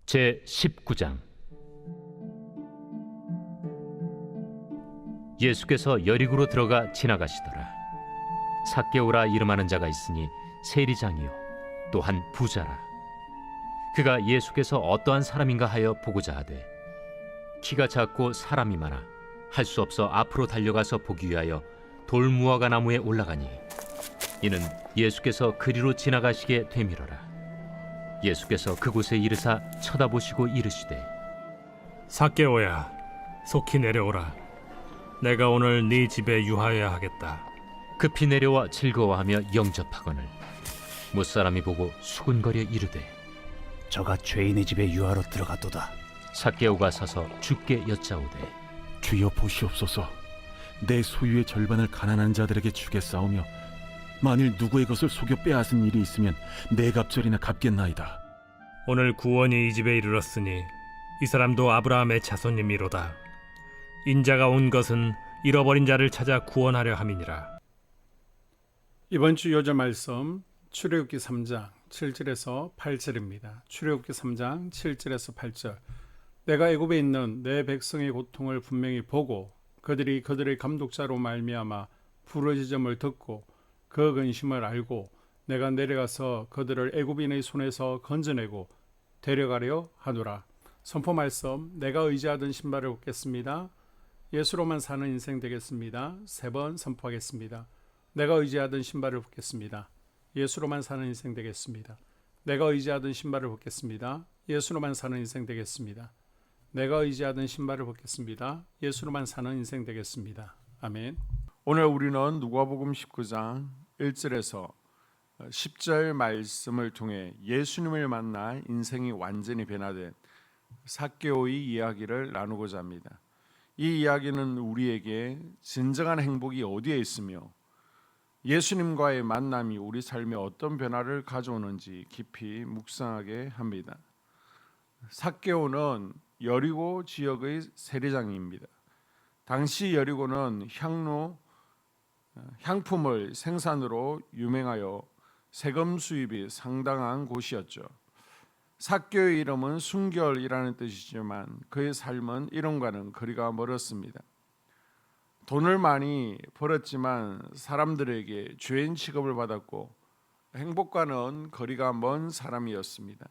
제 19장. 예수께서 여리고로 들어가 지나가시더라. 삭개오라 이름하는 자가 있으니 세리장이요 또한 부자라. 그가 예수께서 어떠한 사람인가 하여 보고자 하되 키가 작고 사람이 많아 할 수 없어 앞으로 달려가서 보기 위하여 돌무화과 나무에 올라가니 이는 예수께서 그리로 지나가시게 되밀어라. 예수께서 그곳에 이르사 쳐다보시고 이르시되 삭개오야, 속히 내려오라. 내가 오늘 네 집에 유하여야 하겠다. 급히 내려와 즐거워하며 영접하거늘 못사람이 보고 수군거려 이르되 저가 죄인의 집에 유하러 들어갔도다. 삭개오가 서서 주께 여짜오되 주여 보시옵소서. 내 소유의 절반을 가난한 자들에게 주겠사오며 만일 누구의 것을 속여 빼앗은 일이 있으면 네 갑절이나 갚겠나이다. 오늘 구원이 이 집에 이르렀으니 이 사람도 아브라함의 자손님이로다. 인자가 온 것은 잃어버린 자를 찾아 구원하려 함이니라. 이번 주 요절 말씀 출애굽기 3장 7절에서 8절입니다. 출애굽기 3장 7절에서 8절. 내가 애굽에 있는 내 백성의 고통을 분명히 보고 그들이 그들의 감독자로 말미암아 부르짖음을 듣고 그 근심을 알고 내가 내려가서 그들을 애굽인의 손에서 건져내고 데려가려 하노라. 선포 말씀. 내가 의지하던 신발을 벗겠습니다. 예수로만 사는 인생 되겠습니다. 3번 선포하겠습니다. 내가 의지하던 신발을 벗겠습니다. 예수로만 사는 인생 되겠습니다. 내가 의지하던 신발을 벗겠습니다. 예수로만 사는 인생 되겠습니다. 내가 의지하던 신발을 벗겠습니다. 예수로만 사는 인생 되겠습니다. 아멘. 오늘 우리는 누가복음 19장 1절에서 10절 말씀을 통해 예수님을 만나 인생이 완전히 변화된 삭개오의 이야기를 나누고자 합니다. 이 이야기는 우리에게 진정한 행복이 어디에 있으며 예수님과의 만남이 우리 삶에 어떤 변화를 가져오는지 깊이 묵상하게 합니다. 삭개오는 여리고 지역의 세리장입니다. 당시 여리고는 향품을 생산으로 유명하여 세금 수입이 상당한 곳이었죠. 삭개오의 이름은 순결이라는 뜻이지만 그의 삶은 이름과는 거리가 멀었습니다. 돈을 많이 벌었지만 사람들에게 죄인 취급을 받았고 행복과는 거리가 먼 사람이었습니다.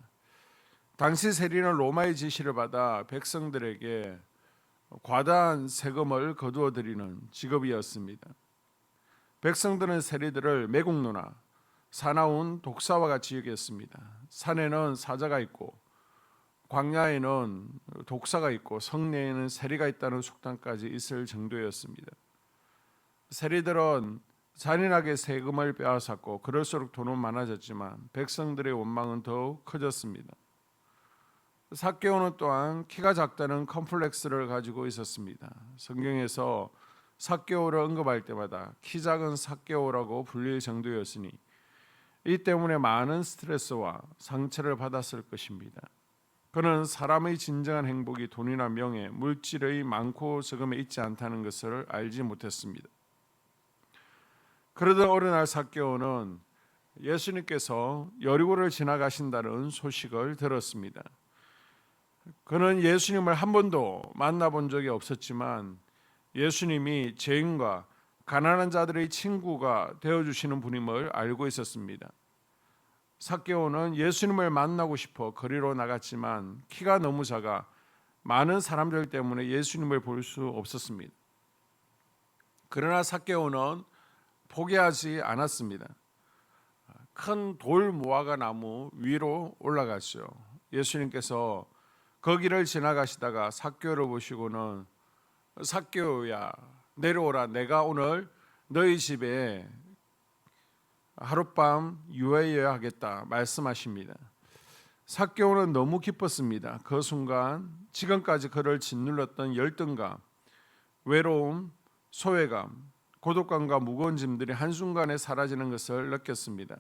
당시 세리는 로마의 지시를 받아 백성들에게 과다한 세금을 거두어 드리는 직업이었습니다. 백성들은 세리들을 매국노나 사나운 독사와 같이 여겼습니다. 산에는 사자가 있고 광야에는 독사가 있고 성내에는 세리가 있다는 속담까지 있을 정도였습니다. 세리들은 잔인하게 세금을 빼앗았고 그럴수록 돈은 많아졌지만 백성들의 원망은 더욱 커졌습니다. 삭개오는 또한 키가 작다는 컴플렉스를 가지고 있었습니다. 성경에서 삭개오를 언급할 때마다 키 작은 삭개오라고 불릴 정도였으니 이 때문에 많은 스트레스와 상처를 받았을 것입니다. 그는 사람의 진정한 행복이 돈이나 명예, 물질의 많고 적음에 있지 않다는 것을 알지 못했습니다. 그러던 어느 날 삭개오는 예수님께서 여리고를 지나가신다는 소식을 들었습니다. 그는 예수님을 한 번도 만나본 적이 없었지만 예수님이 죄인과 가난한 자들의 친구가 되어주시는 분임을 알고 있었습니다. 삭개오는 예수님을 만나고 싶어 거리로 나갔지만 키가 너무 작아 많은 사람들 때문에 예수님을 볼 수 없었습니다. 그러나 삭개오는 포기하지 않았습니다. 큰 돌 무화과 나무 위로 올라갔어요. 예수님께서 거기를 지나가시다가 삭개오를 보시고는 삭개오야 내려오라. 내가 오늘 너희 집에 하룻밤 유하여야 하겠다 말씀하십니다. 삭개오는 너무 기뻤습니다. 그 순간 지금까지 그를 짓눌렀던 열등감, 외로움, 소외감, 고독감과 무거운 짐들이 한순간에 사라지는 것을 느꼈습니다.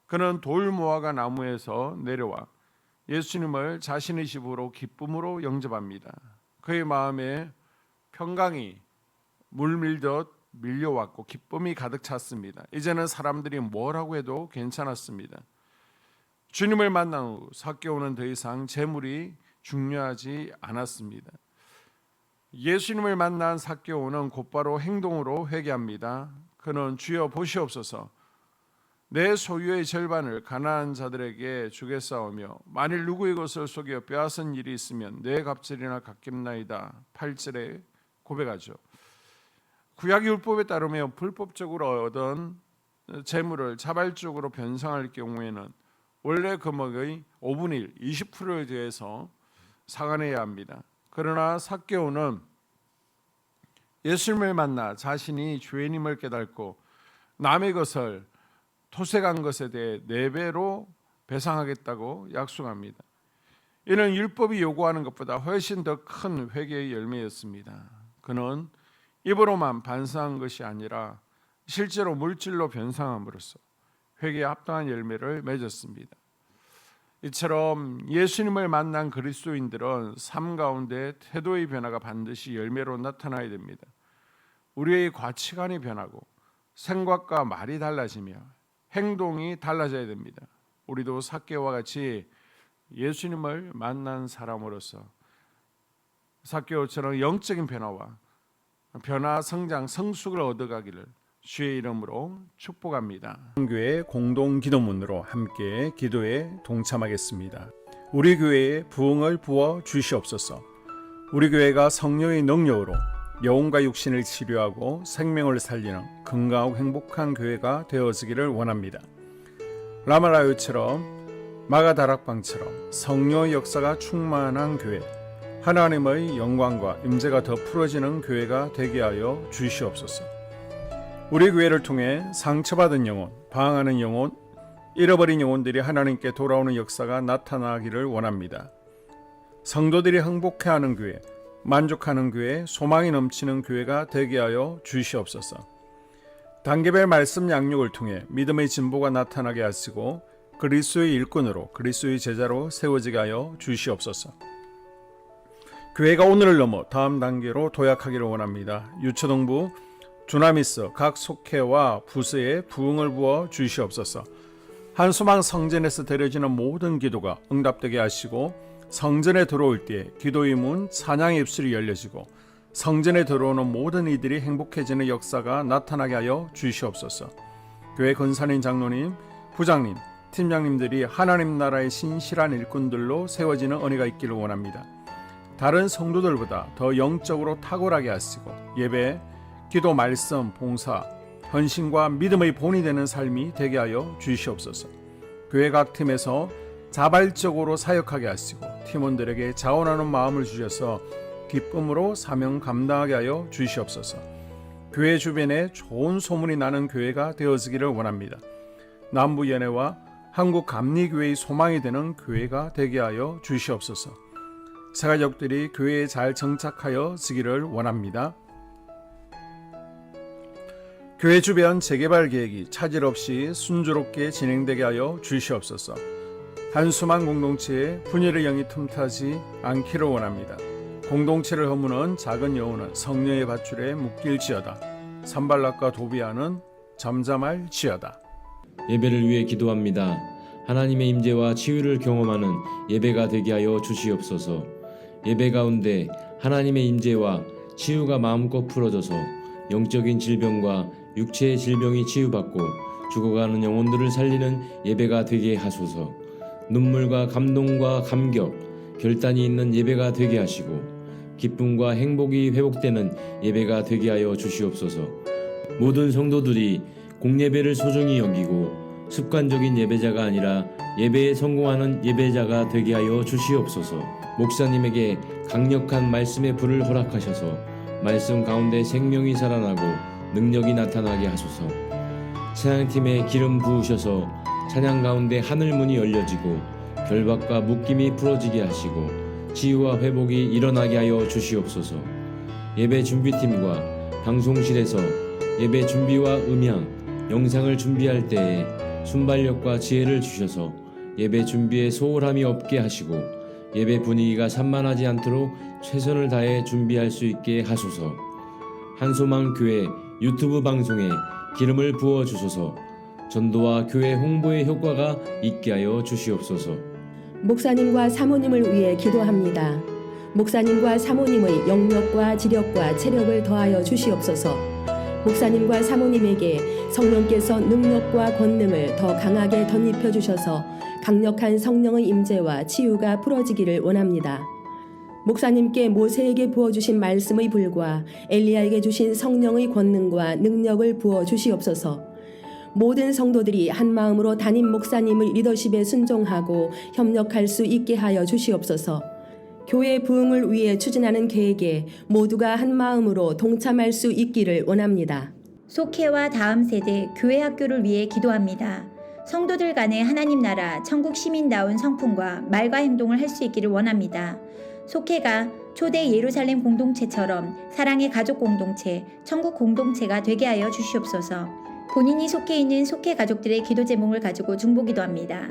그는 돌무화과 나무에서 내려와 예수님을 자신의 집으로 기쁨으로 영접합니다. 그의 마음에 평강이 물밀듯 밀려왔고 기쁨이 가득 찼습니다. 이제는 사람들이 뭐라고 해도 괜찮았습니다. 주님을 만난 후 삭개오는 더 이상 재물이 중요하지 않았습니다. 예수님을 만난 삭개오는 곧바로 행동으로 회개합니다. 그는 주여 보시옵소서, 내 소유의 절반을 가난한 자들에게 주겠사오며 만일 누구의 것을 속여 빼앗은 일이 있으면 내 갑절이나 갚겠나이다. 8절에 고백하죠. 구약 율법에 따르면 불법적으로 얻은 재물을 자발적으로 변상할 경우에는 원래 금액의 5분의 1, 20%에 대해서 상환해야 합니다. 그러나 삭개오는 예수님을 만나 자신이 죄인임을 깨닫고 남의 것을 토색한 것에 대해 4배로 배상하겠다고 약속합니다. 이는 율법이 요구하는 것보다 훨씬 더 큰 회개의 열매였습니다. 그는 입으로만 반성한 것이 아니라 실제로 물질로 변상함으로써 회개에 합당한 열매를 맺었습니다. 이처럼 예수님을 만난 그리스도인들은 삶 가운데 태도의 변화가 반드시 열매로 나타나야 됩니다. 우리의 가치관이 변하고 생각과 말이 달라지며 행동이 달라져야 됩니다. 우리도 삭개오와 같이 예수님을 만난 사람으로서 삭개오처럼 영적인 변화, 성장, 성숙을 얻어가기를 주의 이름으로 축복합니다. 교회 공동 기도문으로 함께 기도에 동참하겠습니다. 우리 교회에 부흥을 부어 주시옵소서. 우리 교회가 성령의 능력으로 영혼과 육신을 치료하고 생명을 살리는 건강하고 행복한 교회가 되어지기를 원합니다. 라마라요처럼 마가다락방처럼 성령의 역사가 충만한 교회, 하나님의 영광과 임재가 더 풀어지는 교회가 되게 하여 주시옵소서. 우리 교회를 통해 상처받은 영혼, 방황하는 영혼, 잃어버린 영혼들이 하나님께 돌아오는 역사가 나타나기를 원합니다. 성도들이 행복해하는 교회, 만족하는 교회, 소망이 넘치는 교회가 되게 하여 주시옵소서. 단계별 말씀 양육을 통해 믿음의 진보가 나타나게 하시고 그리스도의 일꾼으로, 그리스도의 제자로 세워지게 하여 주시옵소서. 교회가 오늘을 넘어 다음 단계로 도약하기를 원합니다. 유초동부 주나미스 각 속회와 부서에 부흥을 부어 주시옵소서. 한소망 성전에서 드려지는 모든 기도가 응답되게 하시고 성전에 들어올 때 기도의 문, 찬양의 입술이 열려지고 성전에 들어오는 모든 이들이 행복해지는 역사가 나타나게 하여 주시옵소서. 교회 권사님, 장로님, 부장님, 팀장님들이 하나님 나라의 신실한 일꾼들로 세워지는 은혜가 있기를 원합니다. 다른 성도들보다 더 영적으로 탁월하게 하시고 예배, 기도, 말씀, 봉사, 헌신과 믿음의 본이 되는 삶이 되게 하여 주시옵소서. 교회 각 팀에서 자발적으로 사역하게 하시고 팀원들에게 자원하는 마음을 주셔서 기쁨으로 사명 감당하게 하여 주시옵소서. 교회 주변에 좋은 소문이 나는 교회가 되어지기를 원합니다. 남부연회와 한국감리교회의 소망이 되는 교회가 되게 하여 주시옵소서. 새가족들이 교회에 잘 정착하여 지기를 원합니다. 교회 주변 재개발 계획이 차질 없이 순조롭게 진행되게 하여 주시옵소서. 한수만 공동체에 분열의 영이 틈타지 않기를 원합니다. 공동체를 허무는 작은 여우는 성령의 밧줄에 묶일지어다. 산발락과 도비아는 잠잠할지어다. 예배를 위해 기도합니다. 하나님의 임재와 치유를 경험하는 예배가 되게 하여 주시옵소서. 예배 가운데 하나님의 임재와 치유가 마음껏 풀어져서 영적인 질병과 육체의 질병이 치유받고 죽어가는 영혼들을 살리는 예배가 되게 하소서. 눈물과 감동과 감격, 결단이 있는 예배가 되게 하시고 기쁨과 행복이 회복되는 예배가 되게 하여 주시옵소서. 모든 성도들이 공예배를 소중히 여기고 습관적인 예배자가 아니라 예배에 성공하는 예배자가 되게 하여 주시옵소서. 목사님에게 강력한 말씀의 불을 허락하셔서 말씀 가운데 생명이 살아나고 능력이 나타나게 하소서. 찬양팀에 기름 부으셔서 찬양 가운데 하늘 문이 열려지고 결박과 묶임이 풀어지게 하시고 치유와 회복이 일어나게 하여 주시옵소서. 예배 준비팀과 방송실에서 예배 준비와 음향, 영상을 준비할 때에 순발력과 지혜를 주셔서 예배 준비에 소홀함이 없게 하시고 예배 분위기가 산만하지 않도록 최선을 다해 준비할 수 있게 하소서. 한소망 교회 유튜브 방송에 기름을 부어 주소서. 전도와 교회 홍보의 효과가 있게 하여 주시옵소서. 목사님과 사모님을 위해 기도합니다. 목사님과 사모님의 영력과 지력과 체력을 더하여 주시옵소서. 목사님과 사모님에게 성령께서 능력과 권능을 더 강하게 덧입혀 주셔서 강력한 성령의 임재와 치유가 풀어지기를 원합니다. 목사님께 모세에게 부어주신 말씀의 불과 엘리야에게 주신 성령의 권능과 능력을 부어 주시옵소서. 모든 성도들이 한 마음으로 담임 목사님의 리더십에 순종하고 협력할 수 있게 하여 주시옵소서. 교회 부흥을 위해 추진하는 계획에 모두가 한 마음으로 동참할 수 있기를 원합니다. 속회와 다음 세대 교회 학교를 위해 기도합니다. 성도들 간의 하나님 나라 천국 시민다운 성품과 말과 행동을 할 수 있기를 원합니다. 속회가 초대 예루살렘 공동체처럼 사랑의 가족 공동체, 천국 공동체가 되게 하여 주시옵소서. 본인이 속해 있는 속회 가족들의 기도 제목을 가지고 중보기도합니다.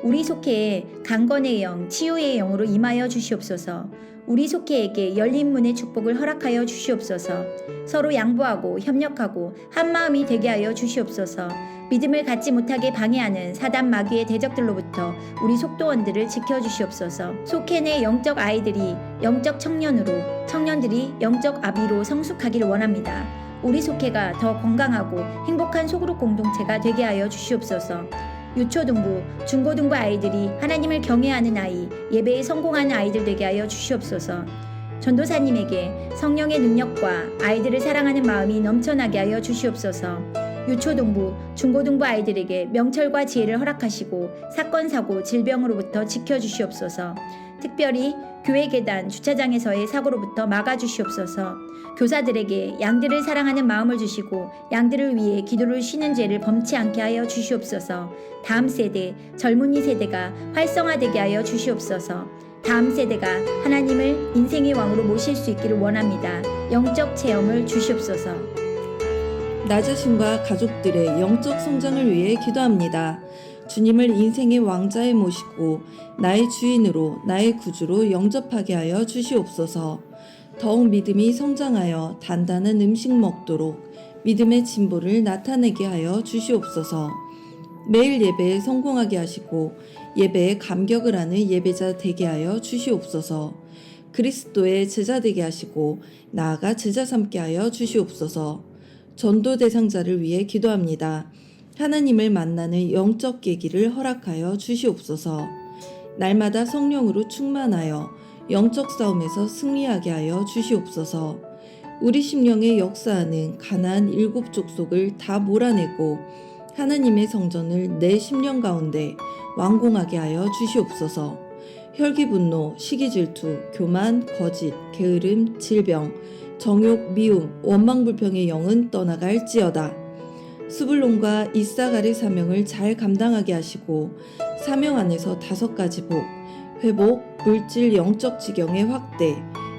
우리 속회에 강건의 영, 치유의 영으로 임하여 주시옵소서. 우리 속회에게 열린 문의 축복을 허락하여 주시옵소서. 서로 양보하고 협력하고 한 마음이 되게 하여 주시옵소서. 믿음을 갖지 못하게 방해하는 사단 마귀의 대적들로부터 우리 속도원들을 지켜주시옵소서. 속회 내 영적 아이들이 영적 청년으로, 청년들이 영적 아비로 성숙하기를 원합니다. 우리 속회가 더 건강하고 행복한 소그룹 공동체가 되게 하여 주시옵소서. 유초등부, 중고등부 아이들이 하나님을 경외하는 아이, 예배에 성공하는 아이들 되게 하여 주시옵소서. 전도사님에게 성령의 능력과 아이들을 사랑하는 마음이 넘쳐나게 하여 주시옵소서. 유초등부, 중고등부 아이들에게 명철과 지혜를 허락하시고 사건, 사고, 질병으로부터 지켜주시옵소서. 특별히 교회 계단, 주차장에서의 사고로부터 막아주시옵소서. 교사들에게 양들을 사랑하는 마음을 주시고 양들을 위해 기도를 쉬는 죄를 범치 않게 하여 주시옵소서. 다음 세대, 젊은이 세대가 활성화되게 하여 주시옵소서. 다음 세대가 하나님을 인생의 왕으로 모실 수 있기를 원합니다. 영적 체험을 주시옵소서. 나 자신과 가족들의 영적 성장을 위해 기도합니다. 주님을 인생의 왕자에 모시고 나의 주인으로 나의 구주로 영접하게 하여 주시옵소서. 더욱 믿음이 성장하여 단단한 음식 먹도록 믿음의 진보를 나타내게 하여 주시옵소서. 매일 예배에 성공하게 하시고 예배에 감격을 하는 예배자 되게 하여 주시옵소서. 그리스도의 제자 되게 하시고 나아가 제자 삼게 하여 주시옵소서. 전도 대상자를 위해 기도합니다. 하나님을 만나는 영적 계기를 허락하여 주시옵소서. 날마다 성령으로 충만하여 영적 싸움에서 승리하게 하여 주시옵소서. 우리 심령에 역사하는 가나안 7 족속을 다 몰아내고 하나님의 성전을 내 심령 가운데 완공하게 하여 주시옵소서. 혈기 분노, 시기 질투, 교만, 거짓, 게으름, 질병, 정욕, 미움, 원망 불평의 영은 떠나갈지어다. 스불론과 이사갈의 사명을 잘 감당하게 하시고 사명 안에서 5가지 복, 회복, 물질 영적 지경의 확대,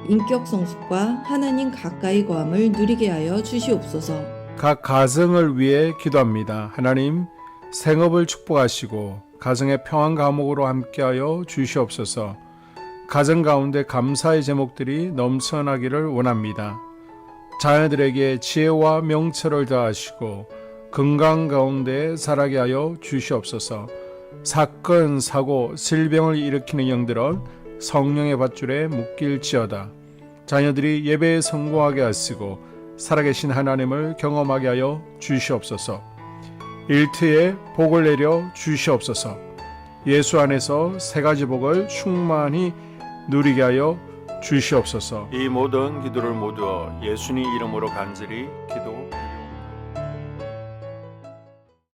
인격 성숙과 하나님 가까이 거함을 누리게 하여 주시옵소서. 각 가정을 위해 기도합니다. 하나님, 생업을 축복하시고 가정의 평안 감옥으로 함께하여 주시옵소서. 가정 가운데 감사의 제목들이 넘쳐나기를 원합니다. 자녀들에게 지혜와 명철을 더하시고 건강 가운데 살아게 하여 주시옵소서. 사건, 사고, 질병을 일으키는 영들은 성령의 밧줄에 묶일지어다. 자녀들이 예배에 성공하게 하시고 살아계신 하나님을 경험하게 하여 주시옵소서. 일터에 복을 내려 주시옵소서. 예수 안에서 3가지 복을 충만히 누리게 하여 주시옵소서. 이 모든 기도를 모두 예수님 이름으로 간절히 기도합니다.